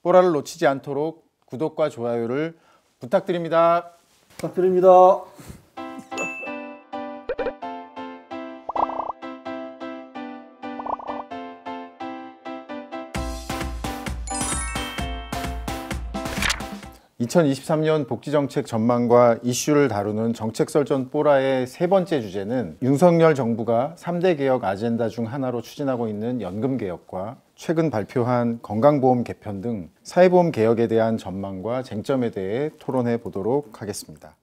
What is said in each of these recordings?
뽀라를 놓치지 않도록 구독과 좋아요를 부탁드립니다. 부탁드립니다. 2023년 복지정책 전망과 이슈를 다루는 정책설전 뽀라의 세 번째 주제는 윤석열 정부가 3대 개혁 아젠다 중 하나로 추진하고 있는 연금개혁과 최근 발표한 건강보험 개편 등 사회보험 개혁에 대한 전망과 쟁점에 대해 토론해 보도록 하겠습니다.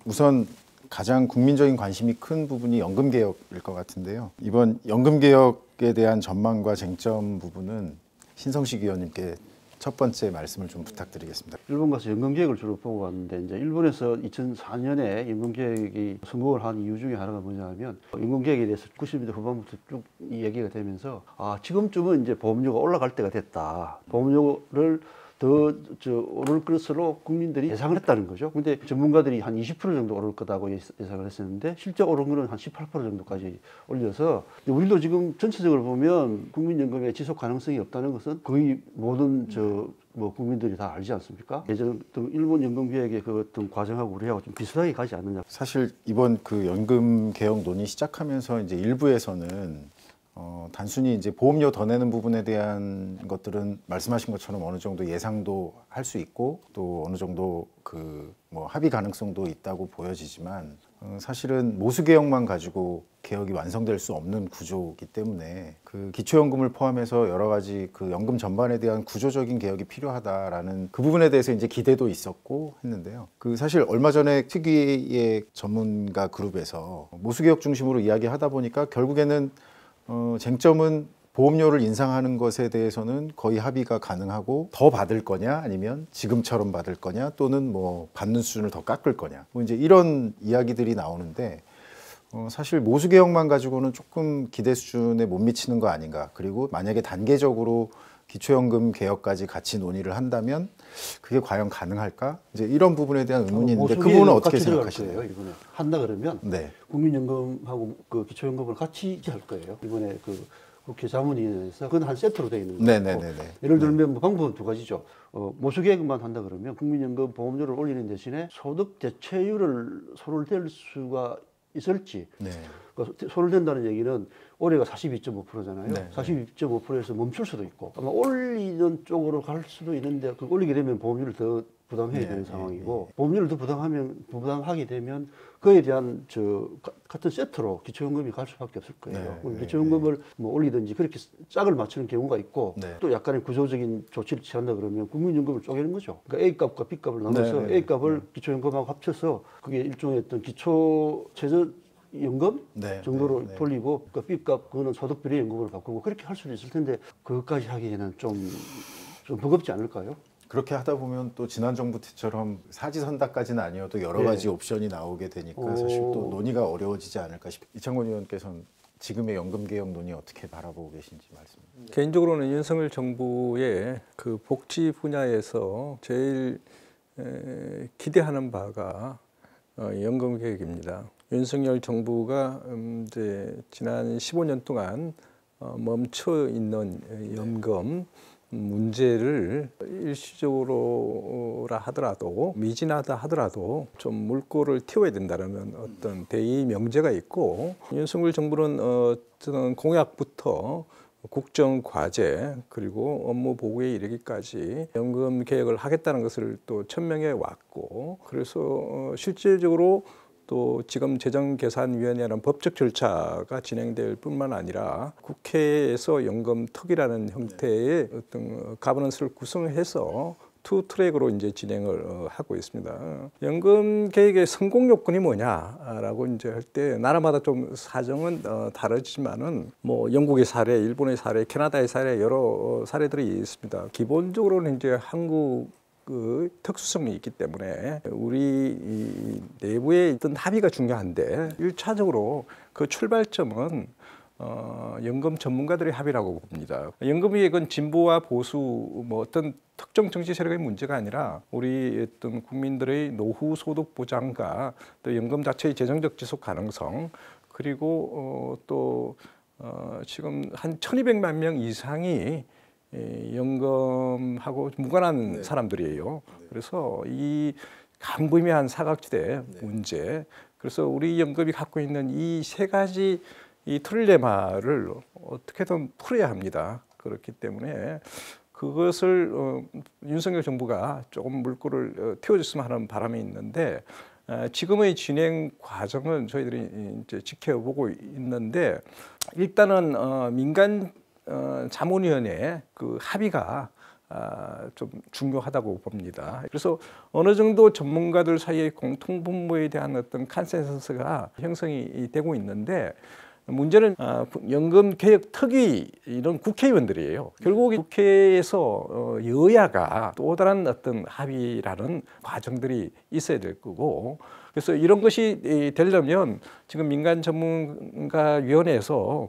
우선 가장 국민적인 관심이 큰 부분이 연금개혁일 것 같은데요. 이번 연금개혁에 대한 전망과 쟁점 부분은 신성식 위원님께 첫 번째 말씀을 좀 부탁드리겠습니다. 일본 가서 연금개혁을 주로 보고 왔는데, 이제 일본에서 2004년에 연금개혁이 성공을 한 이유 중에 하나가 뭐냐면, 연금개혁에 대해서 90년대 후반부터 쭉 얘기가 되면서, 지금쯤은 이제 보험료가 올라갈 때가 됐다. 보험료를 더 오를 것으로 국민들이 예상을 했다는 거죠. 근데 전문가들이 한 20% 정도 오를 거다고 예상을 했었는데, 실제 오른 거는 한 18% 정도까지 올려서, 우리도 지금 전체적으로 보면 국민연금의 지속 가능성이 없다는 것은 거의 모든 국민들이 다 알지 않습니까? 예전 일본 연금개혁의 그 어떤 과정하고 우리하고 좀 비슷하게 가지 않느냐. 사실 이번 그 연금 개혁 논의 시작하면서 이제 일부에서는 단순히 이제 보험료 더 내는 부분에 대한 것들은 말씀하신 것처럼 어느 정도 예상도 할 수 있고 또 어느 정도 합의 가능성도 있다고 보여지지만, 사실은 모수 개혁만 가지고 개혁이 완성될 수 없는 구조이기 때문에 그 기초연금을 포함해서 여러 가지 그 연금 전반에 대한 구조적인 개혁이 필요하다라는 그 부분에 대해서 이제 기대도 있었고 했는데요. 사실 얼마 전에 특위의 전문가 그룹에서 모수 개혁 중심으로 이야기하다 보니까 결국에는 쟁점은 보험료를 인상하는 것에 대해서는 거의 합의가 가능하고, 더 받을 거냐 아니면 지금처럼 받을 거냐 또는 뭐 받는 수준을 더 깎을 거냐, 이제 이런 이야기들이 나오는데, 사실 모수 개혁만 가지고는 조금 기대 수준에 못 미치는 거 아닌가. 그리고 만약에 단계적으로 기초연금 개혁까지 같이 논의를 한다면 그게 과연 가능할까? 이제 이런 부분에 대한 의문이 있는데, 그 부분은 어떻게 생각하시나요? 이번에 한다 그러면 네. 국민연금하고 그 기초연금을 같이 할 거예요. 이번에 그 국회 자문위원회에서 그건 한 세트로 되어 있는 거예요. 네네네. 예를 들면 방법은 두 가지죠. 모수 개혁만 한다 그러면 국민연금 보험료를 올리는 대신에 소득 대체율을 손을 댈 수가 있을지. 네. 손을 댄다는 얘기는 올해가 42.5%잖아요. 네. 42.5%에서 멈출 수도 있고, 아마 올리는 쪽으로 갈 수도 있는데, 그 올리게 되면 보험료를 더 부담해야 되는 상황이고, 보험료를 더 부담하게 되면 그에 대한 같은 세트로 기초연금이 갈 수밖에 없을 거예요. 기초연금을 올리든지 그렇게 짝을 맞추는 경우가 있고, 또 약간의 구조적인 조치를 취한다 그러면 국민연금을 쪼개는 거죠. 그러니까 A값과 B값을 나눠서 A값을 기초연금하고 합쳐서 그게 일종의 어떤 기초 최저 연금 정도로 돌리고, 그 B값 그거는 소득 비례 연금으로 바꾸고, 그렇게 할 수도 있을 텐데 그것까지 하기에는 좀 버겁지 않을까요? 그렇게 하다 보면 또 지난 정부 때처럼 사지선다까지는 아니어도 여러 가지 옵션이 나오게 되니까 사실 또 논의가 어려워지지 않을까 싶어요. 이창권 의원께서는 지금의 연금개혁 논의 어떻게 바라보고 계신지 말씀. 개인적으로는 윤석열 정부의 그 복지 분야에서 제일 기대하는 바가 연금개혁입니다. 윤석열 정부가 이제 지난 15년 동안 멈춰 있는 연금 문제를 일시적으로라 하더라도, 미진하다 하더라도 좀 물꼬를 틔워야 된다는 어떤 대의 명제가 있고, 윤석열 정부는 어떤 공약부터 국정 과제 그리고 업무 보고에 이르기까지 연금 개혁을 하겠다는 것을 또 천명해 왔고, 그래서 실질적으로 또 지금 재정계산위원회라는 법적 절차가 진행될 뿐만 아니라 국회에서 연금특위라는 형태의 어떤 가버넌스를 구성해서 투 트랙으로 이제 진행을 하고 있습니다. 연금 개혁의 성공 요건이 뭐냐라고 이제 할 때 나라마다 좀 사정은 다르지만은 영국의 사례, 일본의 사례, 캐나다의 사례 여러 사례들이 있습니다. 기본적으로는 이제 한국 그 특수성이 있기 때문에 우리 내부의 어떤 합의가 중요한데, 1차적으로 그 출발점은 연금 전문가들의 합의라고 봅니다. 연금개혁은 진보와 보수 어떤 특정 정치 세력의 문제가 아니라 우리 어떤 국민들의 노후 소득 보장과 또 연금 자체의 재정적 지속 가능성, 그리고 또 지금 한 1,200만 명 이상이 연금하고 무관한 사람들이에요. 그래서 이 광범위한 사각지대 문제, 그래서 우리 연금이 갖고 있는 이 세 가지 이 트릴레마를 어떻게든 풀어야 합니다. 그렇기 때문에 그것을 윤석열 정부가 조금 물꼬를 틔워줬으면 하는 바람이 있는데, 지금의 진행 과정은 저희들이 이제 지켜보고 있는데, 일단은 민간 자문위원회 그 합의가 좀 중요하다고 봅니다. 그래서 어느 정도 전문가들 사이의 공통 분모에 대한 어떤 컨센서스가 형성이 되고 있는데, 문제는 연금 개혁 특위 이런 국회의원들이에요. 결국 국회에서 여야가 또 다른 어떤 합의라는 과정들이 있어야 될 거고, 그래서 이런 것이 되려면 지금 민간 전문가위원회에서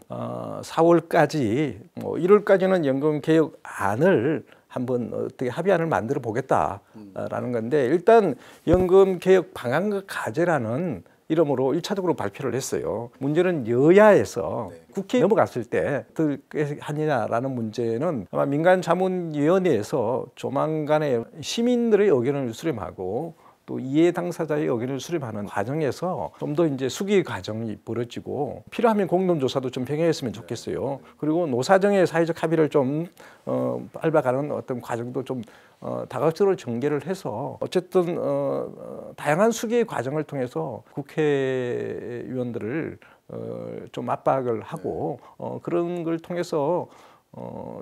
4월까지 1월까지는 연금 개혁안을 한번 어떻게 합의안을 만들어 보겠다라는 건데, 일단 연금 개혁 방안과 과제라는 이름으로 1차적으로 발표를 했어요. 문제는 여야에서 국회에 넘어갔을 때 어떻게 하느냐라는 문제는 아마 민간자문위원회에서 조만간에 시민들의 의견을 수렴하고 또 이해 당사자의 의견을 수렴하는 과정에서 좀 더 이제 수기 과정이 벌어지고, 필요하면 공론조사도 좀 병행했으면 좋겠어요. 그리고 노사정의 사회적 합의를 좀 밟아가는 어떤 과정도 좀 다각적으로 전개를 해서 어쨌든 다양한 수기의 과정을 통해서 국회의원들을 좀 압박을 하고 그런 걸 통해서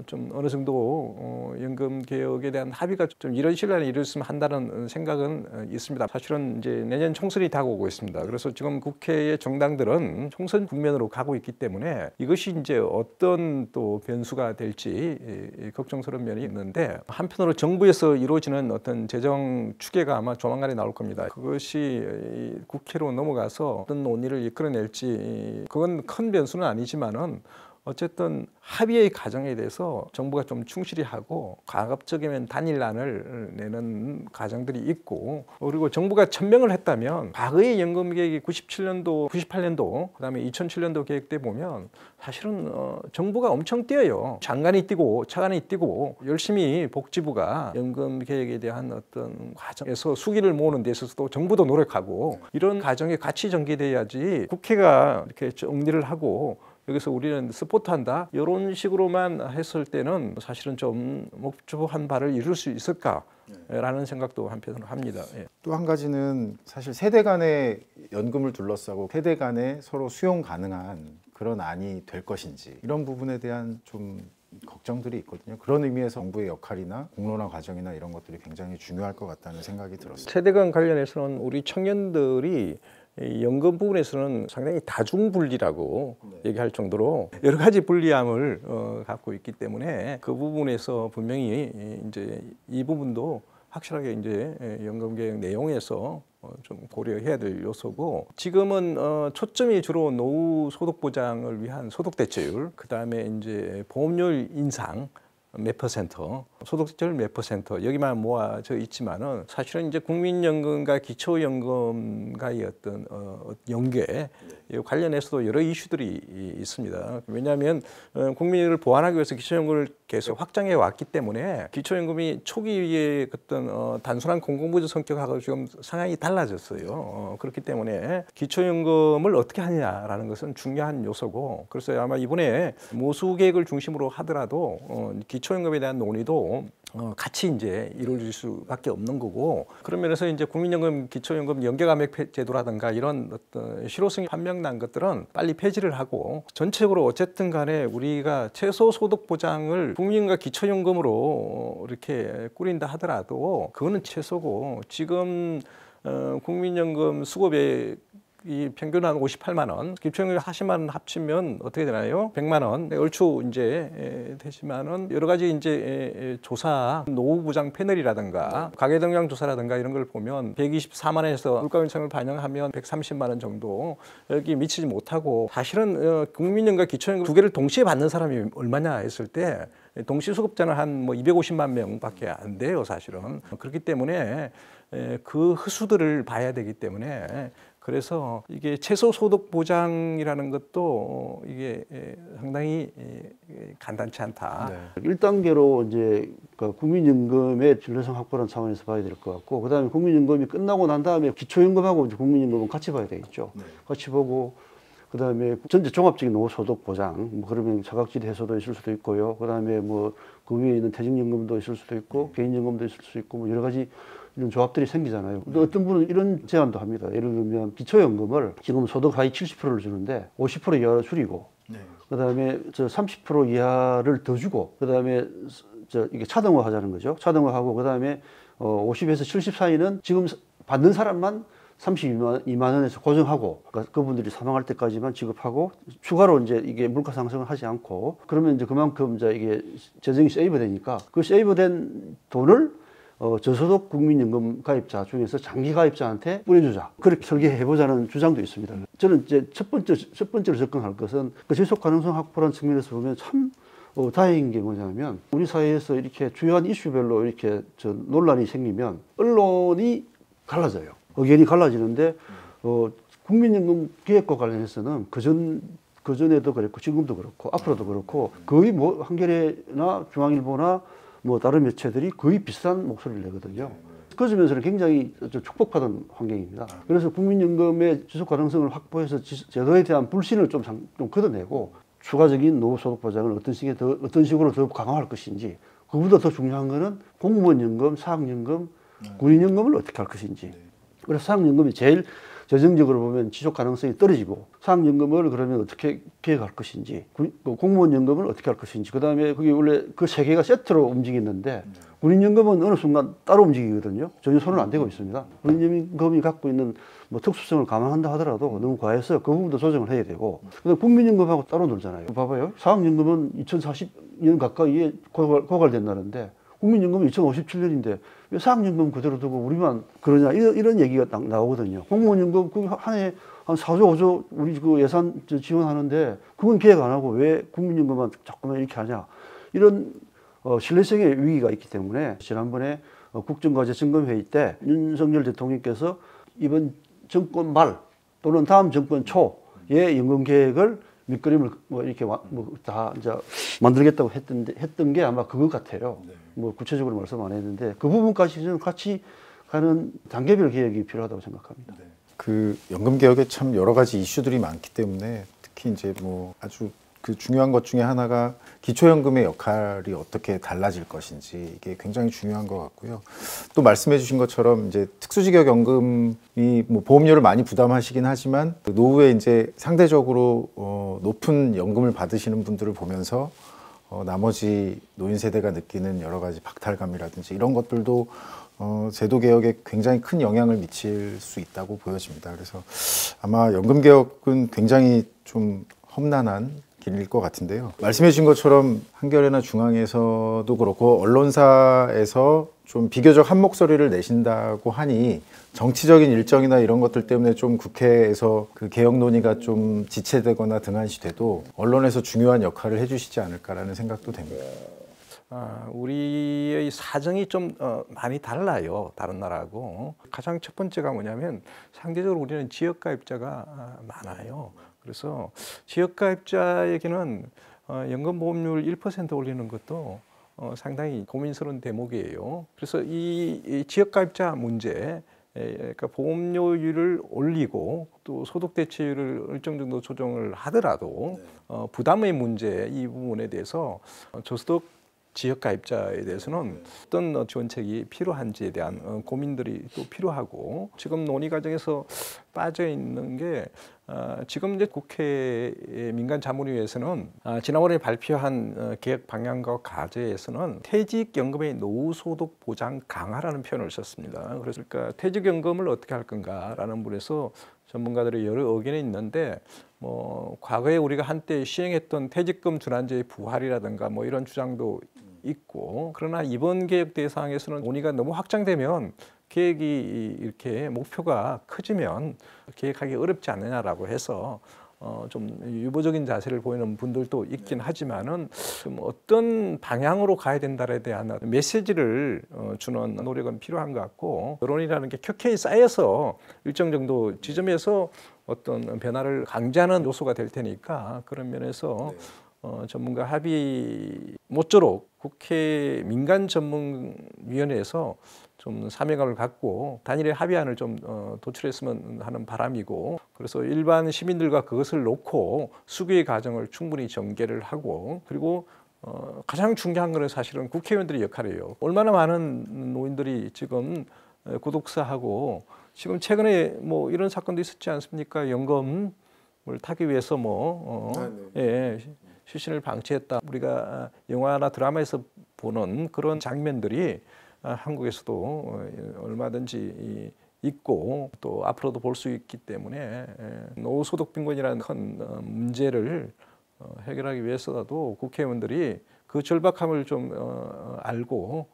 좀 어느 정도 연금 개혁에 대한 합의가 좀 이런 시간에 이뤘으면 한다는 생각은 있습니다. 사실은 이제 내년 총선이 다가오고 있습니다. 그래서 지금 국회의 정당들은 총선 국면으로 가고 있기 때문에 이것이 이제 어떤 또 변수가 될지 걱정스러운 면이 있는데, 한편으로 정부에서 이루어지는 어떤 재정 추계가 아마 조만간에 나올 겁니다. 그것이 국회로 넘어가서 어떤 논의를 이끌어낼지, 그건 큰 변수는 아니지만은 어쨌든 합의의 과정에 대해서 정부가 좀 충실히 하고 가급적이면 단일안을 내는 과정들이 있고, 그리고 정부가 천명을 했다면 과거의 연금 계획이 97년도, 98년도, 그다음에 2007년도 계획 때 보면 사실은 정부가 엄청 뛰어요. 장관이 뛰고 차관이 뛰고 열심히 복지부가 연금 계획에 대한 어떤 과정에서 수기를 모으는 데 있어서도 정부도 노력하고, 이런 과정이 같이 전개돼야지 국회가 이렇게 정리를 하고 여기서 우리는 스포트한다 이런 식으로만 했을 때는 사실은 좀 목표한 바를 이룰 수 있을까라는 생각도 한편으로 합니다. 예. 또 한 가지는 사실 세대 간의 연금을 둘러싸고 세대 간에 서로 수용 가능한 그런 안이 될 것인지, 이런 부분에 대한 좀 걱정들이 있거든요. 그런 의미에서 정부의 역할이나 공론화 과정이나 이런 것들이 굉장히 중요할 것 같다는 생각이 들었어요. 세대 간 관련해서는 우리 청년들이 이 연금 부분에서는 상당히 다중분리라고 얘기할 정도로 여러 가지 불리함을 갖고 있기 때문에, 그 부분에서 분명히 이제 이 부분도 확실하게 이제 연금 개혁 내용에서 좀 고려해야 될 요소고, 지금은 초점이 주로 노후 소득 보장을 위한 소득 대체율, 그 다음에 이제 보험료율 인상 몇 퍼센트, 소득세율 몇 퍼센트, 여기만 모아져 있지만은 사실은 이제 국민연금과 기초연금과의 어떤 연계 관련해서도 여러 이슈들이 있습니다. 왜냐하면 국민을 보완하기 위해서 기초연금을 계속 확장해 왔기 때문에 기초연금이 초기에 어떤 단순한 공공부조 성격하고 지금 상황이 달라졌어요. 그렇기 때문에 기초연금을 어떻게 하느냐라는 것은 중요한 요소고, 그래서 아마 이번에 모수계획을 중심으로 하더라도 기초연금에 대한 논의도 같이 이제 이루어질 수밖에 없는 거고, 그런 면에서 이제 국민연금, 기초연금 연계감액 제도라든가 이런 어떤 실효성이 판명난 것들은 빨리 폐지를 하고, 전체적으로 어쨌든 간에 우리가 최소 소득 보장을 국민과 기초연금으로 이렇게 꾸린다 하더라도 그거는 최소고, 지금 국민연금 수급액 이 평균 한 58만 원, 기초연금 40만 원 합치면 어떻게 되나요? 100만 원. 얼추 이제 되지만은 여러 가지 이제 조사, 노후 보장 패널이라든가 가계 동향 조사라든가 이런 걸 보면 124만 원에서 물가 현상을 반영하면 130만 원 정도 여기 미치지 못하고, 사실은 국민연금과 기초연금 두 개를 동시에 받는 사람이 얼마냐 했을 때 동시 수급자는 한 뭐 250만 명밖에 안 돼요, 사실은. 그렇기 때문에 그 흐수들을 봐야 되기 때문에 그래서 이게 최소 소득 보장이라는 것도 이게 상당히 간단치 않다. 네. 1단계로 이제 그 국민연금의 신뢰성 확보라는 차원에서 봐야 될 것 같고, 그다음에 국민연금이 끝나고 난 다음에 기초연금하고 이제 국민연금은 같이 봐야 되겠죠. 네. 같이 보고, 그다음에 전체 종합적인 노후소득 보장, 뭐 그러면 사각지대 해소도 있을 수도 있고요. 그다음에 뭐 그 위에 있는 퇴직연금도 있을 수도 있고, 개인연금도 있을 수 있고, 뭐 여러 가지 이런 조합들이 생기잖아요. 근데 어떤 분은 이런 제안도 합니다. 예를 들면 기초연금을 지금 소득 하위 70%를 주는데 50% 이하로 줄이고, 네. 그다음에 저 30% 이하를 더 주고, 그다음에 저 이게 차등화 하자는 거죠. 차등화하고, 그다음에 50에서 70 사이는 지금 받는 사람만 32만 원에서 고정하고, 그러니까 그분들이 사망할 때까지만 지급하고, 추가로 이제 이게 물가 상승을 하지 않고, 그러면 이제 그만큼 이제 이게 재정이 세이브 되니까 그 세이브된 돈을 저소득 국민연금 가입자 중에서 장기 가입자한테 뿌려주자. 그렇게 설계해보자는 주장도 있습니다. 저는 이제 첫 번째로 접근할 것은 그 지속 가능성 확보라는 측면에서 보면 참 다행인 게 뭐냐면, 우리 사회에서 이렇게 주요한 이슈별로 이렇게 논란이 생기면 언론이 갈라져요. 의견이 갈라지는데, 국민연금 계획과 관련해서는 그전에도 그랬고, 지금도 그렇고, 앞으로도 그렇고, 거의 뭐 한겨레나 중앙일보나 뭐 다른 매체들이 거의 비슷한 목소리를 내거든요. 그 점에서는 굉장히 축복받은 환경입니다. 그래서 국민연금의 지속 가능성을 확보해서 제도에 대한 불신을 좀 걷어내고, 추가적인 노후소득 보장을 어떤 식으로 더 강화할 것인지, 그보다 더 중요한 거는 공무원연금, 사학연금, 군인연금을 어떻게 할 것인지. 그래서 사학연금이 제일 재정적으로 보면 지속 가능성이 떨어지고, 사학연금을 그러면 어떻게 계획할 것인지, 공무원연금을 어떻게 할 것인지, 그다음에 그게 원래 그 세 개가 세트로 움직이는데, 군인연금은 어느 순간 따로 움직이거든요. 전혀 손을 안 대고 있습니다. 군인연금이 갖고 있는 뭐 특수성을 감안한다 하더라도 너무 과해서 그 부분도 조정을 해야 되고, 그다음에 국민연금하고 따로 놀잖아요. 봐봐요. 사학연금은 2040년 가까이에 고갈된다는데, 국민연금은 2057년인데 왜 사학연금 그대로 두고 우리만 그러냐, 이런 얘기가 딱 나오거든요. 공무원연금 그 한 해에 한 4조 5조 우리 그 예산 지원하는데 그건 계획 안 하고 왜 국민연금만 자꾸만 이렇게 하냐, 이런 신뢰성의 위기가 있기 때문에, 지난번에 국정과제 점검회의 때 윤석열 대통령께서 이번 정권 말 또는 다음 정권 초에 연금 계획을 밑그림을 뭐 이렇게 다 이제 만들겠다고 했던 게 아마 그것 같아요. 네. 뭐 구체적으로 말씀 안 했는데 그 부분까지는 같이 가는 단계별 계획이 필요하다고 생각합니다. 네. 그 연금 개혁에 참 여러 가지 이슈들이 많기 때문에, 특히 이제 뭐 아주 그 중요한 것 중에 하나가 기초연금의 역할이 어떻게 달라질 것인지, 이게 굉장히 중요한 것 같고요. 또 말씀해 주신 것처럼 이제 특수직역연금이 뭐 보험료를 많이 부담하시긴 하지만, 노후에 이제 상대적으로 높은 연금을 받으시는 분들을 보면서 나머지 노인 세대가 느끼는 여러 가지 박탈감이라든지 이런 것들도 제도 개혁에 굉장히 큰 영향을 미칠 수 있다고 보여집니다. 그래서 아마 연금 개혁은 굉장히 좀 험난한 길일 것 같은데요. 말씀해 주신 것처럼 한겨레나 중앙에서도 그렇고 언론사에서 좀 비교적 한 목소리를 내신다고 하니, 정치적인 일정이나 이런 것들 때문에 좀 국회에서 그 개혁 논의가 좀 지체되거나 등한시돼도 언론에서 중요한 역할을 해주시지 않을까라는 생각도 됩니다. 우리의 사정이 좀 많이 달라요, 다른 나라하고. 가장 첫 번째가 뭐냐면, 상대적으로 우리는 지역가입자가 많아요. 그래서 지역가입자에게는 연금보험료를 1% 올리는 것도 상당히 고민스러운 대목이에요. 그래서 이 지역가입자 문제, 그러니까 보험료율을 올리고 또 소득대체율을 일정 정도 조정을 하더라도 부담의 문제, 이 부분에 대해서 저소득 지역가입자에 대해서는 어떤 지원책이 필요한지에 대한 고민들이 또 필요하고, 지금 논의 과정에서 빠져 있는 게 지금 이제 국회 민간자문위에서는 지난번에 발표한 개혁 방향과 과제에서는 퇴직연금의 노후소득 보장 강화라는 표현을 썼습니다. 그러니까 퇴직연금을 어떻게 할 건가라는 부분에서 전문가들의 여러 의견이 있는데, 뭐 과거에 우리가 한때 시행했던 퇴직금 준환제의 부활이라든가 뭐 이런 주장도 있고, 그러나 이번 개혁 대상에서는 논의가 너무 확장되면 계획이 이렇게 목표가 커지면 계획하기 어렵지 않느냐라고 해서 좀 유보적인 자세를 보이는 분들도 있긴 하지만은 좀 어떤 방향으로 가야 된다에 대한 메시지를 주는 노력은 필요한 것 같고, 여론이라는 게 켜켜이 쌓여서 일정 정도 지점에서 어떤 변화를 강제하는 요소가 될 테니까, 그런 면에서 전문가 합의 모쪼록 국회 민간전문위원회에서 좀 사명감을 갖고 단일의 합의안을 좀 도출했으면 하는 바람이고, 그래서 일반 시민들과 그것을 놓고 수교의 과정을 충분히 전개를 하고, 그리고 가장 중요한 것은 사실은 국회의원들의 역할이에요. 얼마나 많은 노인들이 지금 구독사하고, 지금 최근에 뭐 이런 사건도 있었지 않습니까? 연금을 타기 위해서 시신을 방치했다. 우리가 영화나 드라마에서 보는 그런 장면들이 한국에서도 얼마든지 있고 또 앞으로도 볼 수 있기 때문에, 노후소득 빈곤이라는 큰 문제를 해결하기 위해서라도 국회의원들이 그 절박함을 좀 알고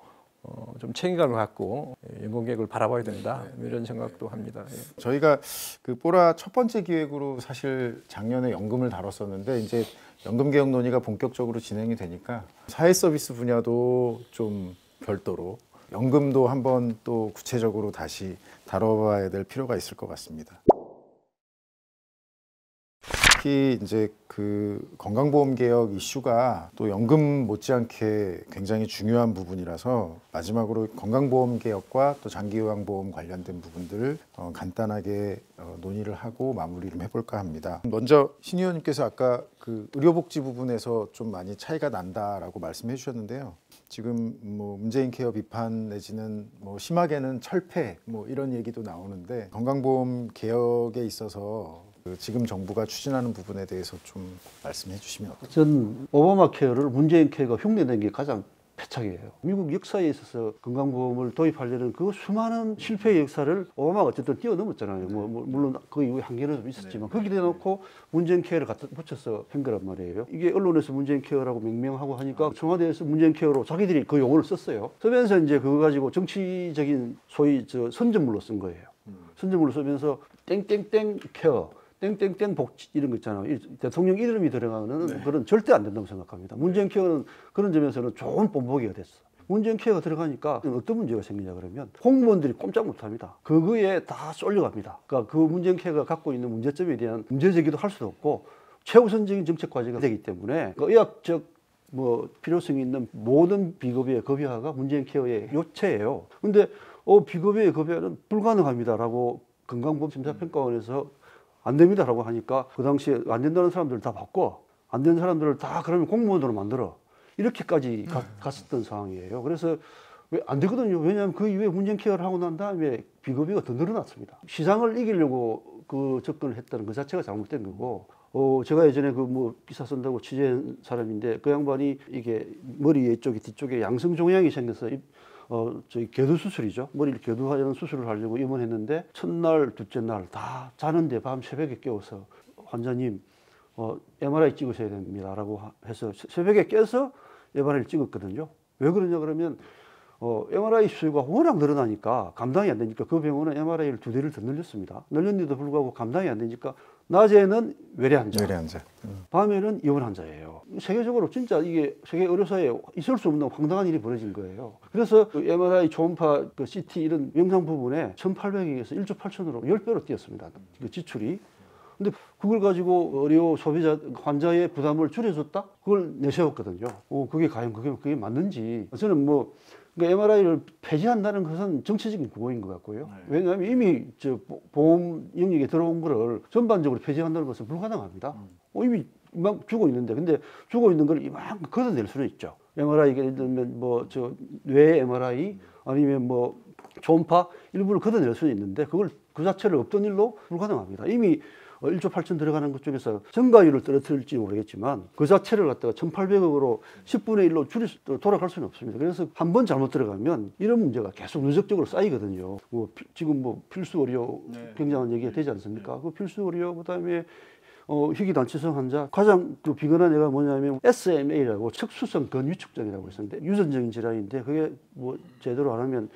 좀 책임감을 갖고 연금개혁을 바라봐야 된다, 이런 생각도 합니다. 저희가 그 뽀라 첫 번째 기획으로 사실 작년에 연금을 다뤘었는데, 이제 연금 개혁 논의가 본격적으로 진행이 되니까 사회 서비스 분야도 좀 별도로 연금도 한번 또 구체적으로 다시 다뤄봐야 될 필요가 있을 것 같습니다. 특히 이제 그 건강보험 개혁 이슈가 또 연금 못지않게 굉장히 중요한 부분이라서, 마지막으로 건강보험 개혁과 또 장기요양보험 관련된 부분들을 간단하게 논의를 하고 마무리를 해볼까 합니다. 먼저 신 의원님께서 아까 그 의료복지 부분에서 좀 많이 차이가 난다라고 말씀해 주셨는데요. 지금 뭐 문재인 케어 비판 내지는 뭐 심하게는 철폐 뭐 이런 얘기도 나오는데, 건강보험 개혁에 있어서 지금 정부가 추진하는 부분에 대해서 좀 말씀해 주시면 어떨까요? 전 오바마 케어를 문재인 케어가 흉내낸 게 가장 패착이에요. 미국 역사에 있어서 건강보험을 도입하려는 그 수많은 실패의 역사를 오바마가 어쨌든 뛰어넘었잖아요. 물론 그 이후에 한계는 좀 있었지만, 거기에 대놓고 문재인 케어를 갖다 붙여서 한 거란 말이에요. 이게 언론에서 문재인 케어라고 명명하고 하니까 청와대에서 문재인 케어로 자기들이 그 용어를 썼어요. 쓰면서 이제 그거 가지고 정치적인 소위 선전물로 쓴 거예요. 선전물로 쓰면서 땡땡땡 케어, 땡땡땡 복지 이런 거 있잖아요. 대통령 이름이 들어가는 그런 절대 안 된다고 생각합니다. 문재인 케어는 그런 점에서는 좋은 본보기가 됐어. 문재인 케어가 들어가니까 어떤 문제가 생기냐 그러면, 공무원들이 꼼짝 못합니다. 그거에 다 쏠려갑니다. 그러니까 그 문재인 케어가 갖고 있는 문제점에 대한 문제 제기도 할 수도 없고, 최우선적인 정책 과제가 되기 때문에 그 의학적 필요성이 있는 모든 비급여의 급여화가 문재인 케어의 요체예요. 근데 비급여의 급여는 불가능합니다라고 건강보험 심사평가원에서 안 됩니다라고 하니까, 그 당시에 안 된다는 사람들을 다 바꿔, 안 되는 사람들을 다 그러면 공무원으로 만들어, 이렇게까지 갔었던 상황이에요. 그래서 왜 안 되거든요. 왜냐하면 그 이후에 문재인 케어를 하고 난 다음에 비급여가 더 늘어났습니다. 시장을 이기려고 그 접근을 했다는 그 자체가 잘못된 거고, 제가 예전에 기사 쓴다고 취재한 사람인데, 그 양반이 이게 머리 이쪽에 뒤쪽에 양성 종양이 생겨서 저희 궤도 수술이죠. 머리를 궤도하는 수술을 하려고 입원했는데, 첫날, 둘째 날 다 자는데 밤 새벽에 깨워서 환자님 MRI 찍으셔야 됩니다라고 해서 새벽에 깨서 MRI를 찍었거든요. 왜 그러냐 그러면 MRI 수요가 워낙 늘어나니까 감당이 안 되니까 그 병원은 MRI를 2대를 더 늘렸습니다. 늘렸는데도 불구하고 감당이 안 되니까 낮에는 외래 환자, 밤에는 입원 환자예요. 세계적으로 진짜 이게 세계 의료사에 있을 수 없는 황당한 일이 벌어진 거예요. 그래서 그 MRI, 초음파, 그 CT 이런 영상 부분에 1,800에서 1조 8천으로 10배로 뛰었습니다. 그 지출이. 근데 그걸 가지고 의료 소비자, 환자의 부담을 줄여줬다? 그걸 내세웠거든요. 그게 과연 그게 맞는지. 저는 MRI를 폐지한다는 것은 정치적인 구호인 것 같고요. 왜냐하면 이미 보험 영역에 들어온 거를 전반적으로 폐지한다는 것은 불가능합니다. 이미 막 주고 있는데, 근데 주고 있는 걸 이만큼 걷어낼 수는 있죠. MRI, 예를 들면 뇌 MRI 아니면 초음파 일부를 걷어낼 수는 있는데, 그걸 그 자체를 없던 일로 불가능합니다. 이미 1조 8천 들어가는 것 중에서 증가율을 떨어뜨릴지 모르겠지만 그 자체를 갖다가 1,800억으로 10분의 1로 돌아갈 수는 없습니다. 그래서 한 번 잘못 들어가면 이런 문제가 계속 누적적으로 쌓이거든요. 지금 필수 의료 굉장한 얘기가 되지 않습니까? 그 필수 의료, 그다음에 희귀단체성 환자, 가장 비근한 애가 뭐냐면 SMA라고 척수성 근위축증이라고 있었는데, 유전적인 질환인데 그게 제대로 안 하면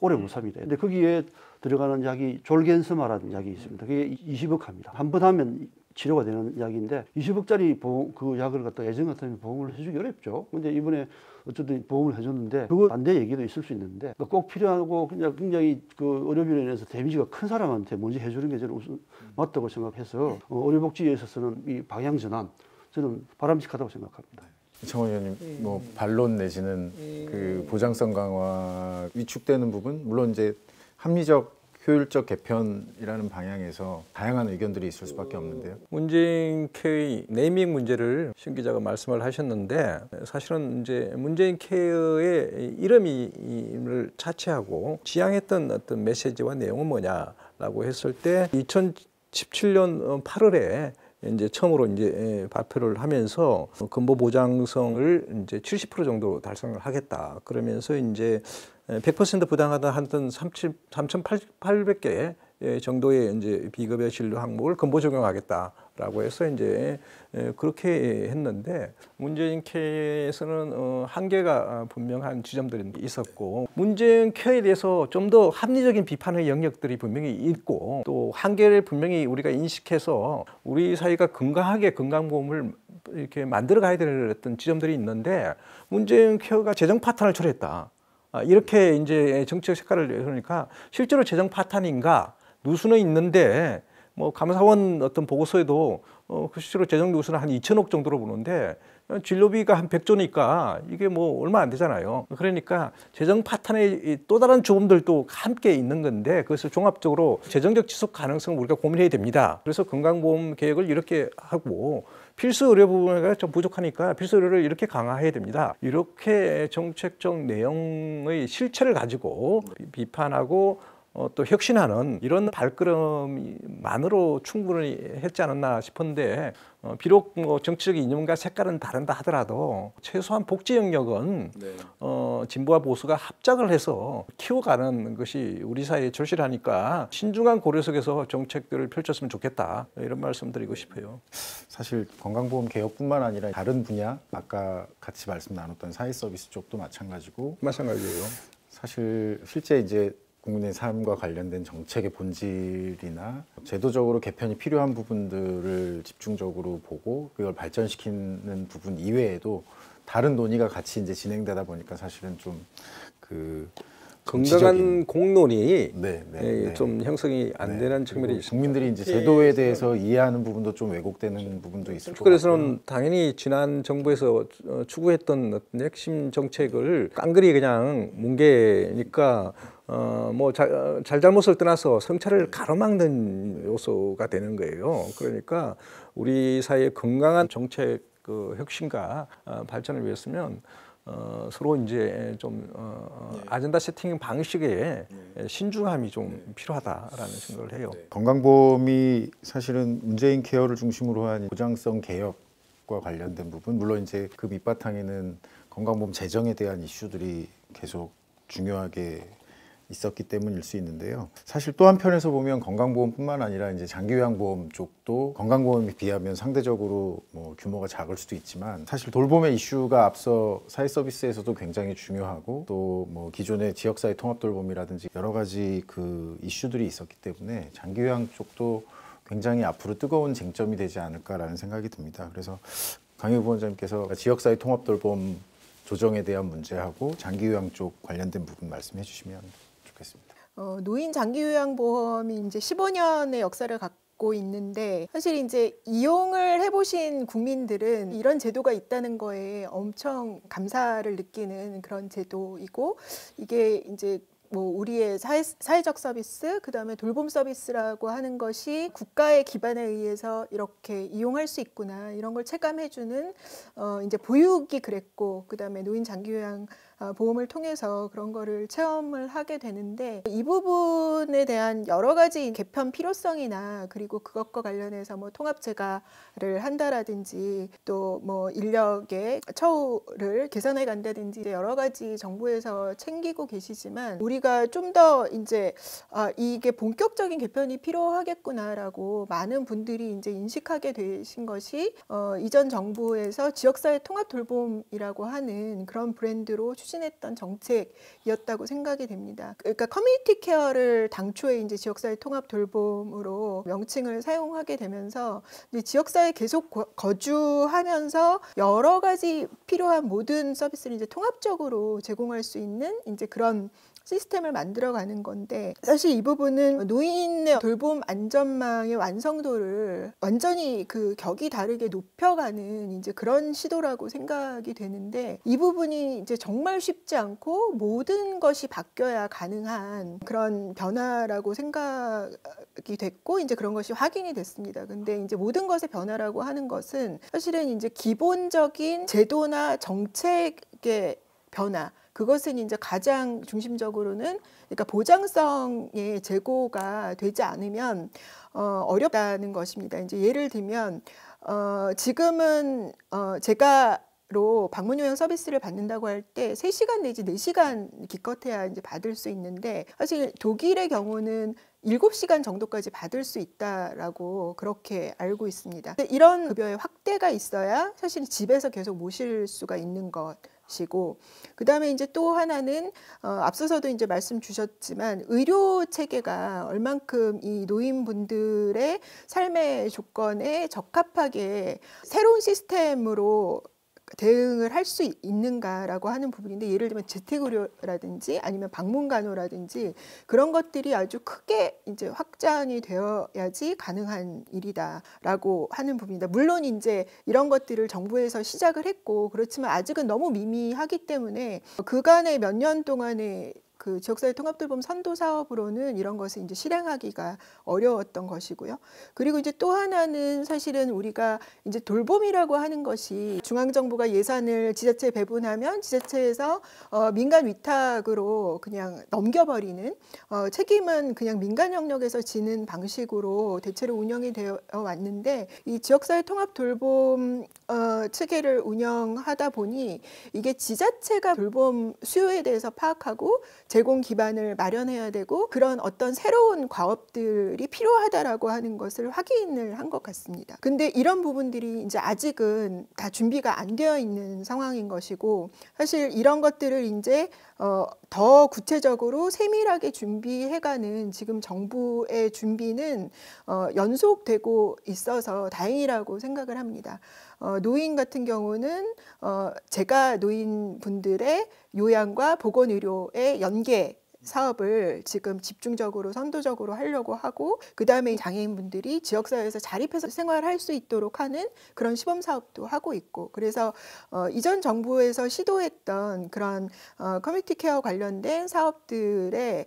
오래 못 삽니다. 근데 거기에 들어가는 약이 졸겐스마라는 약이 있습니다. 그게 20억 합니다. 한 번 하면 치료가 되는 약인데 20억짜리 보험, 그 약을 갖다 예전 같으면 보험을 해주기 어렵죠. 근데 이번에 어쨌든 보험을 해줬는데 그거 반대 얘기도 있을 수 있는데 그러니까 꼭 필요하고 그냥 굉장히 그 의료비로 인해서 데미지가 큰 사람한테 먼저 해주는 게 저는 우선 맞다고 생각해서 의료복지에 있어서는 이 방향 전환 저는 바람직하다고 생각합니다. 이창원 의원님, 뭐 반론 내지는 그 보장성 강화 위축되는 부분, 물론 이제 합리적 효율적 개편이라는 방향에서 다양한 의견들이 있을 수밖에 없는데요. 문재인 케어의 네이밍 문제를 신 기자가 말씀을 하셨는데 사실은 이제 문재인 케어의 이름을 차치하고 지향했던 어떤 메시지와 내용은 뭐냐라고 했을 때 2017년 8월에 이제 처음으로 이제 발표를 하면서 근보 보장성을 이제 70% 정도 달성을 하겠다. 그러면서 이제 100% 부당하다 하던 3,800개 정도의 이제 비급여 진료 항목을 근보 적용하겠다라고 해서 이제 그렇게 했는데 문재인 케어에서는 한계가 분명한 지점들이 있었고 문재인 케어에 대해서 좀 더 합리적인 비판의 영역들이 분명히 있고 또 한계를 분명히 우리가 인식해서 우리 사회가 건강하게 건강보험을 이렇게 만들어 가야 될 어떤 지점들이 있는데 문재인 케어가 재정 파탄을 초래했다. 이렇게 이제 정책 색깔을 내놓으니까 실제로 재정 파탄인가 누수는 있는데 뭐 감사원 어떤 보고서에도 실제로 재정 누수는 한 2천억 정도로 보는데 진료비가 한 100조니까 이게 뭐 얼마 안 되잖아요. 그러니까 재정 파탄의 또 다른 죽음들도 함께 있는 건데 그것을 종합적으로 재정적 지속 가능성을 우리가 고민해야 됩니다. 그래서 건강보험 계획을 이렇게 하고 필수 의료 부분이 좀 부족하니까 필수 의료를 이렇게 강화해야 됩니다. 이렇게 정책적 내용의 실체를 가지고 비판하고 또 혁신하는 이런 발걸음만으로 충분히 했지 않았나 싶은데 비록 뭐 정치적 이념과 색깔은 다른다 하더라도 최소한 복지 영역은 진보와 보수가 합작을 해서 키워가는 것이 우리 사회에 절실하니까 신중한 고려 속에서 정책들을 펼쳤으면 좋겠다 이런 말씀드리고 싶어요. 사실 건강보험 개혁뿐만 아니라 다른 분야, 아까 같이 말씀 나눴던 사회서비스 쪽도 마찬가지고 마찬가지예요. 사실 실제 이제 국민의 삶과 관련된 정책의 본질이나 제도적으로 개편이 필요한 부분들을 집중적으로 보고 그걸 발전시키는 부분 이외에도 다른 논의가 같이 이제 진행되다 보니까 사실은 좀 그 건강한 공론이 네. 좀 형성이 안 되는 측면이 있습니다. 국민들이 이제 제도에 대해서 이해하는 부분도 좀 왜곡되는 부분도 있을 것 같고요. 그래서는 당연히 지난 정부에서 추구했던 어떤 핵심 정책을 깡그리 그냥 뭉개니까 뭐 잘잘못을 떠나서 성찰을 가로막는 요소가 되는 거예요. 그러니까 우리 사회의 건강한 정책 그 혁신과 발전을 위해서면 서로 이제 좀 아젠다 세팅 방식에 신중함이 좀 필요하다라는 생각을 해요. 건강보험이 사실은 문재인 케어를 중심으로 한 보장성 개혁과 관련된 부분, 물론 이제 그 밑바탕에는 건강보험 재정에 대한 이슈들이 계속 중요하게 있었기 때문일 수 있는데요. 사실 또 한편에서 보면 건강보험뿐만 아니라 이제 장기요양보험 쪽도 건강보험에 비하면 상대적으로 뭐 규모가 작을 수도 있지만 사실 돌봄의 이슈가 앞서 사회서비스에서도 굉장히 중요하고 또 뭐 기존의 지역사회 통합돌봄이라든지 여러 가지 그 이슈들이 있었기 때문에 장기요양 쪽도 굉장히 앞으로 뜨거운 쟁점이 되지 않을까라는 생각이 듭니다. 그래서 강효 부원장님께서 지역사회 통합돌봄 조정에 대한 문제하고 장기요양 쪽 관련된 부분 말씀해 주시면 좋겠습니다. 노인 장기요양보험이 이제 15년의 역사를 갖고 있는데 사실 이제 이용을 해보신 국민들은 이런 제도가 있다는 거에 엄청 감사를 느끼는 그런 제도이고 이게 이제 뭐 우리의 사회적 서비스, 그다음에 돌봄 서비스라고 하는 것이 국가의 기반에 의해서 이렇게 이용할 수 있구나 이런 걸 체감해주는 이제 보육이 그랬고 그다음에 노인 장기요양 보험을 통해서 그런 거를 체험을 하게 되는데 이 부분에 대한 여러 가지 개편 필요성이나 그리고 그것과 관련해서 뭐 통합 재가를 한다라든지 또 뭐 인력의 처우를 개선해 간다든지 여러 가지 정부에서 챙기고 계시지만 우리가 우리가 좀 더 이제 이게 본격적인 개편이 필요하겠구나라고 많은 분들이 이제 인식하게 되신 것이 이전 정부에서 지역사회 통합 돌봄이라고 하는 그런 브랜드로 추진했던 정책이었다고 생각이 됩니다. 그러니까 커뮤니티 케어를 당초에 이제 지역사회 통합 돌봄으로 명칭을 사용하게 되면서 이제 지역사회에 계속 거주하면서 여러 가지 필요한 모든 서비스를 이제 통합적으로 제공할 수 있는 이제 그런 시스템을 만들어가는 건데, 사실 이 부분은 노인의 돌봄 안전망의 완성도를 완전히 그 격이 다르게 높여가는 이제 그런 시도라고 생각이 되는데, 이 부분이 이제 정말 쉽지 않고 모든 것이 바뀌어야 가능한 그런 변화라고 생각이 됐고, 이제 그런 것이 확인이 됐습니다. 근데 이제 모든 것의 변화라고 하는 것은 사실은 이제 기본적인 제도나 정책의 변화, 그것은 이제 가장 중심적으로는 그러니까 보장성의 제고가 되지 않으면 어렵다는 것입니다. 이제 예를 들면 지금은 제가로 방문 요양 서비스를 받는다고 할 때 3시간 내지 4시간 기껏해야 이제 받을 수 있는데, 사실 독일의 경우는 7시간 정도까지 받을 수 있다라고 그렇게 알고 있습니다. 이런 급여의 확대가 있어야 사실 집에서 계속 모실 수가 있는 것이고, 그 다음에 이제 또 하나는 앞서서도 이제 말씀 주셨지만 의료 체계가 얼만큼 이 노인분들의 삶의 조건에 적합하게 새로운 시스템으로 대응을 할 수 있는가라고 하는 부분인데, 예를 들면 재택의료라든지 아니면 방문간호라든지 그런 것들이 아주 크게 이제 확장이 되어야지 가능한 일이다라고 하는 부분입니다. 물론 이제 이런 것들을 정부에서 시작을 했고, 그렇지만 아직은 너무 미미하기 때문에 그간의 몇 년 동안의 그 지역사회 통합돌봄 선도 사업으로는 이런 것을 이제 실행하기가 어려웠던 것이고요. 그리고 이제 또 하나는 사실은 우리가 이제 돌봄이라고 하는 것이 중앙정부가 예산을 지자체에 배분하면 지자체에서 민간 위탁으로 그냥 넘겨버리는, 책임은 그냥 민간 영역에서 지는 방식으로 대체로 운영이 되어 왔는데, 이 지역사회 통합돌봄 체계를 운영하다 보니 이게 지자체가 돌봄 수요에 대해서 파악하고 제공 기반을 마련해야 되고, 그런 어떤 새로운 과업들이 필요하다라고 하는 것을 확인을 한 것 같습니다. 근데 이런 부분들이 이제 아직은 다 준비가 안 되어 있는 상황인 것이고, 사실 이런 것들을 이제 더 구체적으로 세밀하게 준비해가는 지금 정부의 준비는 연속되고 있어서 다행이라고 생각을 합니다. 노인 같은 경우는 제가 노인분들의 요양과 보건의료의 연계 사업을 지금 집중적으로 선도적으로 하려고 하고, 그 다음에 장애인분들이 지역사회에서 자립해서 생활할 수 있도록 하는 그런 시범사업도 하고 있고, 그래서 이전 정부에서 시도했던 그런 커뮤니티 케어 관련된 사업들의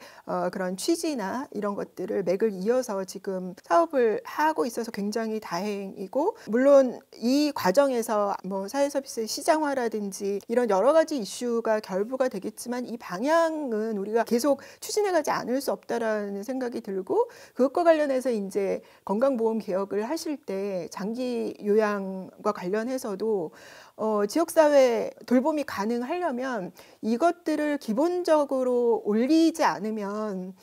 그런 취지나 이런 것들을 맥을 이어서 지금 사업을 하고 있어서 굉장히 다행이고, 물론 이 과정에서 뭐 사회서비스의 시장화라든지 이런 여러 가지 이슈가 결부가 되겠지만, 이 방향은 우리가 계속 추진해가지 않을 수 없다라는 생각이 들고, 그것과 관련해서 이제 건강보험 개혁을 하실 때 장기 요양과 관련해서도 지역사회 돌봄이 가능하려면 이것들을 기본적으로 올리지 않으면,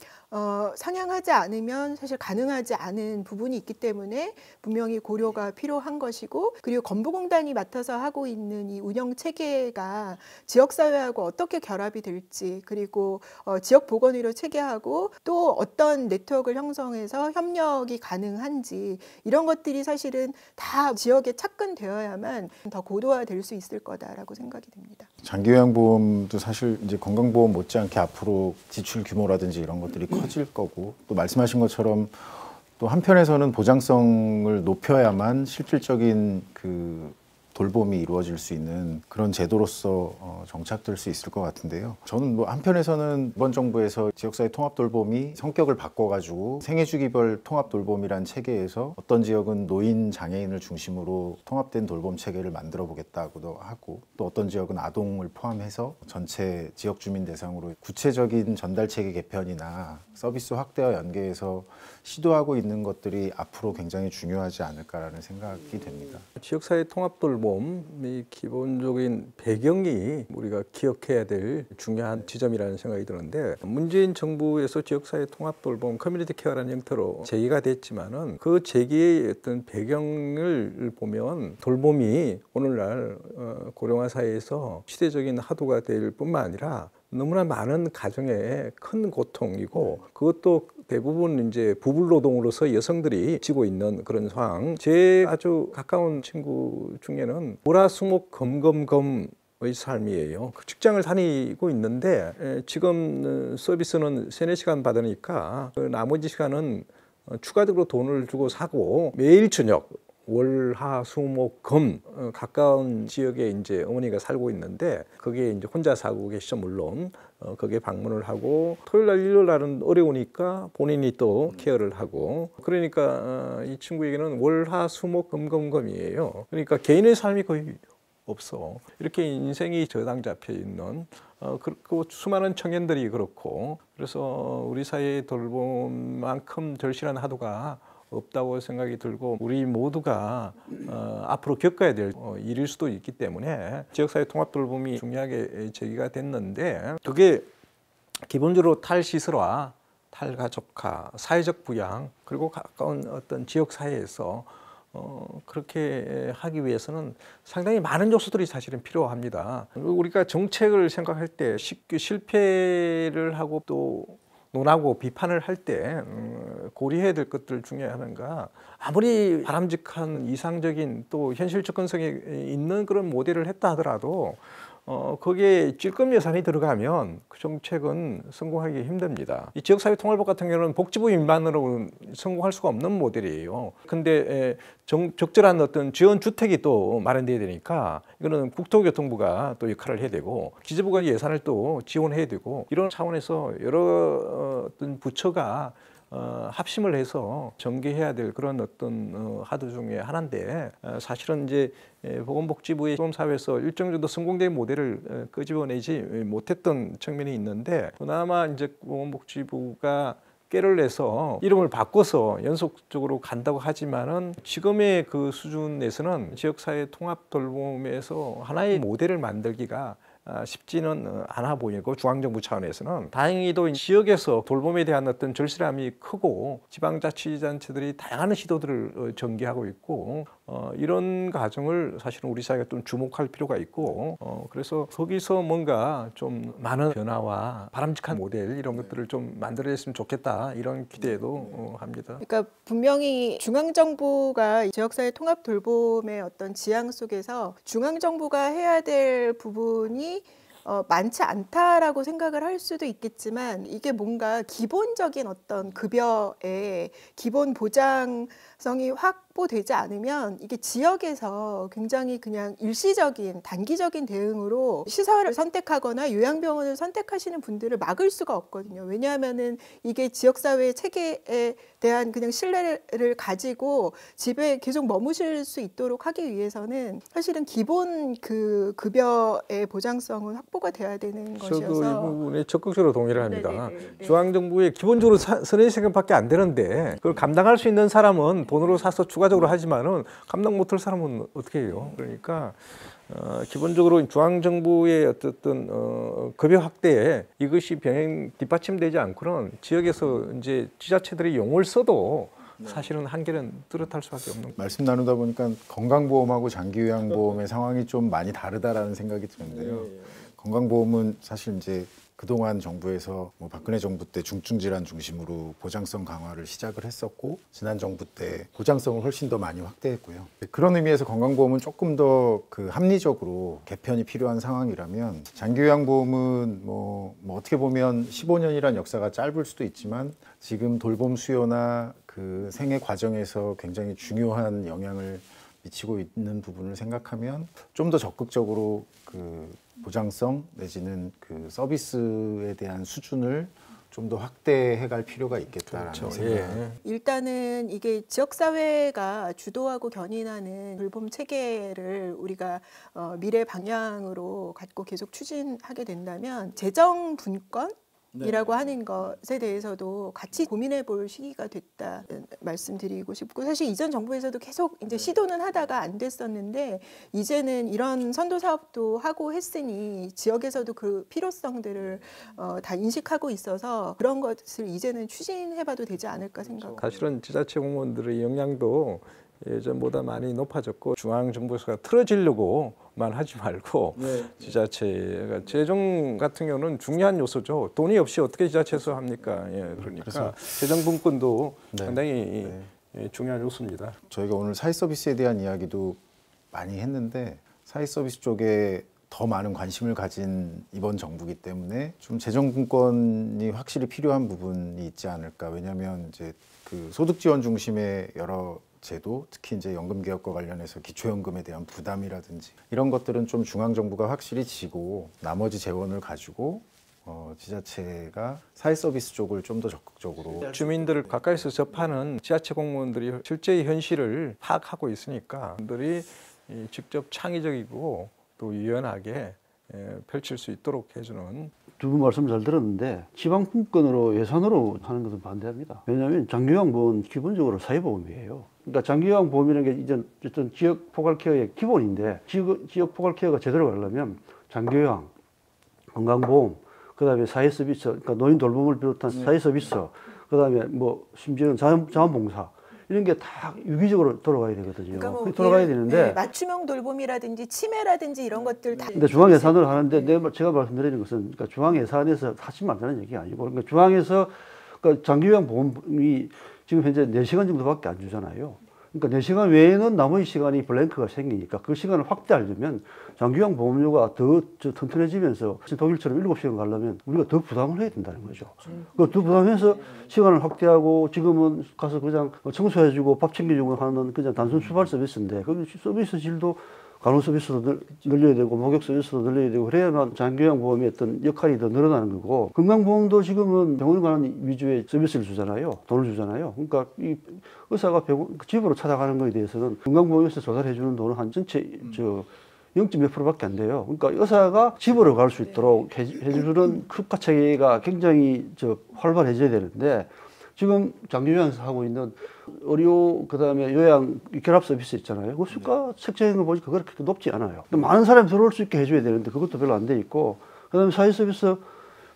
상향하지 않으면 사실 가능하지 않은 부분이 있기 때문에 분명히 고려가 필요한 것이고, 그리고 건보공단이 맡아서 하고 있는 이 운영 체계가 지역사회하고 어떻게 결합이 될지, 그리고 지역보건의료 체계하고 또 어떤 네트워크를 형성해서 협력이 가능한지, 이런 것들이 사실은 다 지역에 착근되어야만 더 고도화될 수 있을 거다라고 생각이 됩니다. 장기요양보험도 사실 이제 건강보험 못지않게 앞으로 지출 규모라든지 이런 것들이 커질 거고, 또 말씀하신 것처럼 또 한편에서는 보장성을 높여야만 실질적인 그 돌봄이 이루어질 수 있는 그런 제도로서 정착될 수 있을 것 같은데요. 저는 뭐 한편에서는 이번 정부에서 지역사회 통합돌봄이 성격을 바꿔가지고 생애주기별 통합돌봄이란 체계에서 어떤 지역은 노인, 장애인을 중심으로 통합된 돌봄 체계를 만들어 보겠다고도 하고, 또 어떤 지역은 아동을 포함해서 전체 지역 주민 대상으로 구체적인 전달 체계 개편이나 서비스 확대와 연계해서 시도하고 있는 것들이 앞으로 굉장히 중요하지 않을까라는 생각이 됩니다. 지역사회 통합돌봄 돌봄의 기본적인 배경이 우리가 기억해야 될 중요한 지점이라는 생각이 드는데, 문재인 정부에서 지역사회 통합 돌봄 커뮤니티 케어라는 형태로 제기가 됐지만은 그 제기의 어떤 배경을 보면 돌봄이 오늘날 고령화 사회에서 시대적인 화두가 될 뿐만 아니라 너무나 많은 가정의 큰 고통이고, 그것도 대부분 이제 부부 노동으로서 여성들이 지고 있는 그런 상황. 제 아주 가까운 친구 중에는 월화수목금금금의 삶이에요. 그 직장을 다니고 있는데 지금 서비스는 3-4시간 받으니까 그 나머지 시간은 추가적으로 돈을 주고 사고, 매일 저녁 월화수목금 가까운 지역에 이제 어머니가 살고 있는데, 거기에 이제 혼자 살고 계시죠, 물론. 거기에 방문을 하고, 토요일 날 일요일 날은 어려우니까 본인이 또 케어를 하고, 그러니까 이 친구에게는 월화수목금금금이에요. 그러니까 개인의 삶이 거의 없어. 이렇게 인생이 저당 잡혀 있는 그 수많은 청년들이 그렇고, 그래서 우리 사회의 돌봄만큼 절실한 하도가 없다고 생각이 들고, 우리 모두가 앞으로 겪어야 될 일일 수도 있기 때문에 지역사회 통합 돌봄이 중요하게 제기가 됐는데, 그게 기본적으로 탈시설화, 탈가족화, 사회적 부양, 그리고 가까운 어떤 지역사회에서 그렇게 하기 위해서는 상당히 많은 요소들이 사실은 필요합니다. 우리가 정책을 생각할 때 쉽게 실패를 하고 또 논하고 비판을 할 때 고려해야 될 것들 중에 하나가, 아무리 바람직한 이상적인 또 현실 접근성이 있는 그런 모델을 했다 하더라도 거기에 찔끔 예산이 들어가면 그 정책은 성공하기 힘듭니다. 이 지역사회 통합법 같은 경우는 복지부 일만으로 성공할 수가 없는 모델이에요. 근데 적절한 어떤 지원 주택이 또 마련돼야 되니까 이거는 국토교통부가 또 역할을 해야 되고, 기재부가 예산을 또 지원해야 되고, 이런 차원에서 여러 어떤 부처가 합심을 해서 전개해야 될 그런 어떤 하드 중에 하나인데, 사실은 이제 보건복지부의 시범사회에서 일정 정도 성공된 모델을 끄집어내지 못했던 측면이 있는데, 그나마 이제 보건복지부가 깨를 내서 이름을 바꿔서 연속적으로 간다고 하지만은 지금의 그 수준에서는 지역사회 통합 돌봄에서 하나의 모델을 만들기가 쉽지는 않아 보이고, 중앙정부 차원에서는 다행히도 지역에서 돌봄에 대한 어떤 절실함이 크고 지방자치단체들이 다양한 시도들을 전개하고 있고, 이런 과정을 사실은 우리 사회가 좀 주목할 필요가 있고, 그래서 거기서 뭔가 좀 많은 변화와 바람직한 모델 이런 것들을 좀 만들어냈으면 좋겠다, 이런 기대도 합니다. 그러니까 분명히 중앙정부가 지역사회 통합 돌봄의 어떤 지향 속에서 중앙정부가 해야 될 부분이 많지 않다라고 생각을 할 수도 있겠지만, 이게 뭔가 기본적인 어떤 급여의 기본 보장성이 확보되지 않으면 이게 지역에서 굉장히 그냥 일시적인 단기적인 대응으로 시설을 선택하거나 요양병원을 선택하시는 분들을 막을 수가 없거든요. 왜냐하면은 이게 지역사회 체계에 대한 그냥 신뢰를 가지고 집에 계속 머무실 수 있도록 하기 위해서는 사실은 기본 그 급여의 보장성은 확보가 돼야 되는 저도 이 것이어서. 부분에 적극적으로 동의를 합니다. 네네네. 중앙정부에 기본적으로 3-4시간밖에 안 되는데 그걸 감당할 수 있는 사람은 돈으로 사서 추가적으로 하지만은 감당 못할 사람은 어떻게 해요? 그러니까 기본적으로 중앙정부의 어떤 급여 확대에 이것이 병행 뒷받침되지 않고는 지역에서 이제 지자체들이 용을 써도 사실은 한계는 뚜렷할 수밖에 없는. 말씀 나누다 보니까 건강보험하고 장기요양보험의 상황이 좀 많이 다르다라는 생각이 드는데요. 건강보험은 사실 이제 그동안 정부에서 뭐 박근혜 정부 때 중증질환 중심으로 보장성 강화를 시작을 했었고, 지난 정부 때 보장성을 훨씬 더 많이 확대했고요. 그런 의미에서 건강보험은 조금 더 그 합리적으로 개편이 필요한 상황이라면, 장기요양보험은 뭐 어떻게 보면 15년이란 역사가 짧을 수도 있지만 지금 돌봄 수요나 그 생애 과정에서 굉장히 중요한 영향을 미치고 있는 부분을 생각하면 좀 더 적극적으로 그 보장성 내지는 그 서비스에 대한 수준을 좀 더 확대해 갈 필요가 있겠다라는 그렇죠. 생각. 일단은 이게 지역사회가 주도하고 견인하는 돌봄 체계를 우리가 미래 방향으로 갖고 계속 추진하게 된다면 재정 분권, 이라고 하는 것에 대해서도 같이 고민해 볼 시기가 됐다 말씀드리고 싶고, 사실 이전 정부에서도 계속 이제 시도는 하다가 안 됐었는데 이제는 이런 선도 사업도 하고 했으니 지역에서도 그 필요성들을 다 인식하고 있어서 그런 것을 이제는 추진해봐도 되지 않을까 생각합니다. 사실은 지자체 공무원들의 역량도 예전보다 많이 높아졌고 중앙정부에서 틀어지려고만 하지 말고 지자체가 재정 같은 경우는 중요한 요소죠. 돈이 없이 어떻게 지자체에서 합니까? 그러니까 재정분권도 상당히 중요한 요소입니다. 저희가 오늘 사회 서비스에 대한 이야기도 많이 했는데 사회 서비스 쪽에 더 많은 관심을 가진 이번 정부이기 때문에 좀 재정분권이 확실히 필요한 부분이 있지 않을까. 왜냐하면 이제 그 소득 지원 중심의 여러 제도, 특히 이제 연금 개혁과 관련해서 기초연금에 대한 부담이라든지 이런 것들은 좀 중앙 정부가 확실히 지고 나머지 재원을 가지고 지자체가 사회 서비스 쪽을 좀 더 적극적으로 주민들을 가까이서 접하는 지자체 공무원들이 실제의 현실을 파악하고 있으니까 그들이 직접 창의적이고 또 유연하게 펼칠 수 있도록 해주는. 두 분 말씀 잘 들었는데 지방분권으로 예산으로 하는 것은 반대합니다. 왜냐하면 장기요양보험은 기본적으로 사회보험이에요. 그러니까 장기요양보험이라는 게 이제 어떤 지역 포괄케어의 기본인데 지역 포괄케어가 제대로 가려면 장기요양, 건강보험, 그다음에 사회서비스, 그러니까 노인 돌봄을 비롯한 사회서비스, 그다음에 뭐 심지어는 자원봉사 이런 게 다 유기적으로 돌아가야 되거든요. 그러니까 뭐 돌아가야 되는데 맞춤형 돌봄이라든지 치매라든지 이런 것들 다. 근데 중앙 예산으로 하는데 제가 말씀드리는 것은 그러니까 중앙 예산에서 하시면 안 되는 얘기가 아니고 그러니까 중앙에서 그러니까 장기요양 보험이 지금 현재 4시간 정도밖에 안 주잖아요. 그러니까 4시간 외에는 나머지 시간이 블랭크가 생기니까 그 시간을 확대하려면 장기요양 보험료가 더 튼튼해지면서 독일처럼 7시간 가려면 우리가 더 부담을 해야 된다는 거죠. 그 더 부담해서 시간을 확대하고 지금은 가서 그냥 청소해주고 밥 챙겨주고 하는 그냥 단순 수발 서비스인데 그 서비스 질도 간호 서비스도 늘려야 되고 목욕 서비스도 늘려야 되고 그래야만 장기요양 보험의 어떤 역할이 더 늘어나는 거고 건강보험도 지금은 병원 가는 위주의 서비스를 주잖아요. 돈을 주잖아요. 그러니까 이 의사가 집으로 찾아가는 거에 대해서는 건강보험에서 조달해 주는 돈은 한 전체 0.몇 %밖에 안 돼요. 그러니까 의사가 집으로 갈 수 있도록 해주는 국가 체계가 굉장히 활발해져야 되는데 지금 장기요양에서 하고 있는 의료 그다음에 요양 결합 서비스 있잖아요. 그 수가 책정인 거 보니까 그렇게 높지 않아요. 많은 사람이 들어올 수 있게 해줘야 되는데 그것도 별로 안 돼 있고 그다음에 사회 서비스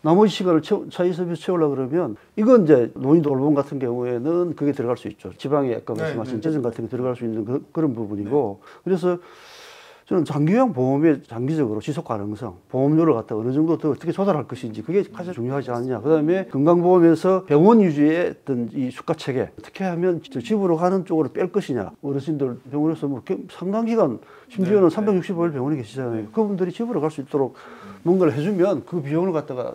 나머지 시간을 사회 서비스 채우려고 그러면 이건 이제 노인 돌봄 같은 경우에는 그게 들어갈 수 있죠. 지방에 아까 말씀하신 재정 같은 게 들어갈 수 있는 그런 부분이고 그래서 저는 장기요양 보험의 장기적으로 지속 가능성, 보험료를 갖다 어느 정도 더 어떻게 조달할 것인지 그게 가장 중요하지 않냐. 그다음에 건강보험에서 병원 위주의 어떤 이 수가 체계 어떻게 하면 집으로 가는 쪽으로 뺄 것이냐. 어르신들 병원에서 뭐 상당 기간 심지어는 365일 병원에 계시잖아요. 그분들이 집으로 갈 수 있도록 뭔가를 해주면 그 비용을 갖다가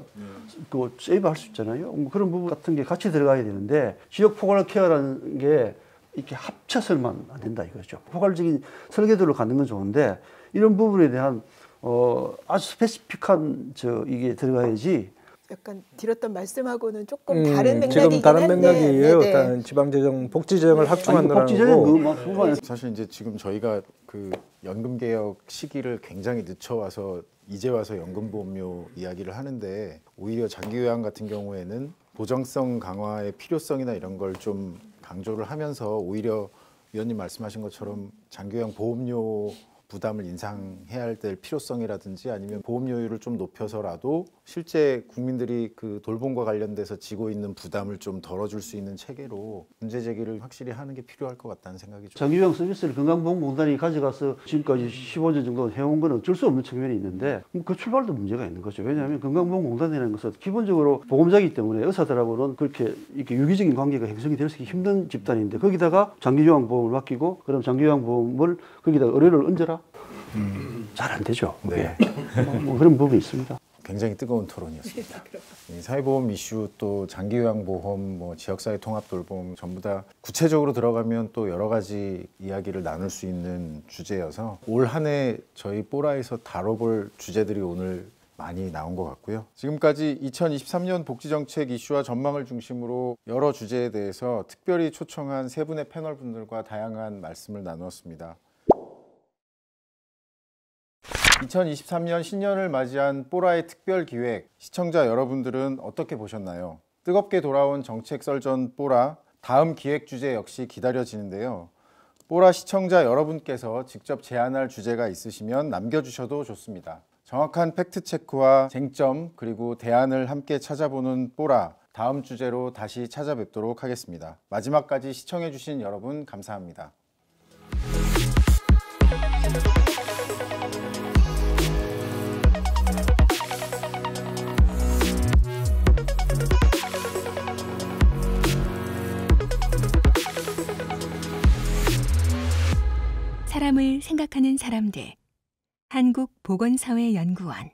그 세이브할 수 있잖아요. 뭐 그런 부분 같은 게 같이 들어가야 되는데 지역 포괄 케어라는 게 이렇게 합쳐서만 안 된다 이거죠. 포괄적인 설계도를 갖는 건 좋은데 이런 부분에 대한 아주 스페시픽한 이게 들어가야지. 약간 드렸던 말씀하고는 조금 다른 맥락이긴 지금 다른 한데, 맥락이에요. 네네. 일단 지방재정, 복지재정을 합쳐만들라는 복지재정 거고. 사실 이제 지금 저희가 그 연금 개혁 시기를 굉장히 늦춰와서 이제 와서 연금보험료 이야기를 하는데 오히려 장기요양 같은 경우에는 보장성 강화의 필요성이나 이런 걸 좀 강조를 하면서 오히려 위원님 말씀하신 것처럼 장기요양 보험료 부담을 인상해야 할 때 필요성이라든지 아니면 보험료율을 좀 높여서라도 실제 국민들이 그 돌봄과 관련돼서 지고 있는 부담을 좀 덜어줄 수 있는 체계로 문제 제기를 확실히 하는 게 필요할 것 같다는 생각이 좀. 장기요양 서비스를 건강보험공단이 가져가서 지금까지 15년 정도 해온 건 어쩔 수 없는 측면이 있는데 그 출발도 문제가 있는 거죠. 왜냐하면 건강보험공단이라는 것은 기본적으로 보험자이기 때문에 의사들하고는 그렇게 이렇게 유기적인 관계가 형성이 될 수 있기 힘든 집단인데 거기다가 장기요양보험을 맡기고 그럼 장기요양보험을 거기다 의뢰를 얹어라? 잘 안 되죠. 네. 뭐 그런 부분이 있습니다. 굉장히 뜨거운 토론이었습니다. 이 사회보험 이슈 또 장기요양보험, 뭐 지역사회 통합돌봄 전부 다 구체적으로 들어가면 또 여러 가지 이야기를 나눌 수 있는 주제여서 올 한 해 저희 뽀라에서 다뤄볼 주제들이 오늘 많이 나온 것 같고요. 지금까지 2023년 복지정책 이슈와 전망을 중심으로 여러 주제에 대해서 특별히 초청한 세 분의 패널 분들과 다양한 말씀을 나누었습니다. 2023년 신년을 맞이한 뽀라의 특별 기획, 시청자 여러분들은 어떻게 보셨나요? 뜨겁게 돌아온 정책 썰전 뽀라, 다음 기획 주제 역시 기다려지는데요. 뽀라 시청자 여러분께서 직접 제안할 주제가 있으시면 남겨주셔도 좋습니다. 정확한 팩트체크와 쟁점 그리고 대안을 함께 찾아보는 뽀라, 다음 주제로 다시 찾아뵙도록 하겠습니다. 마지막까지 시청해주신 여러분 감사합니다. 사람을 생각하는 사람들 한국보건사회연구원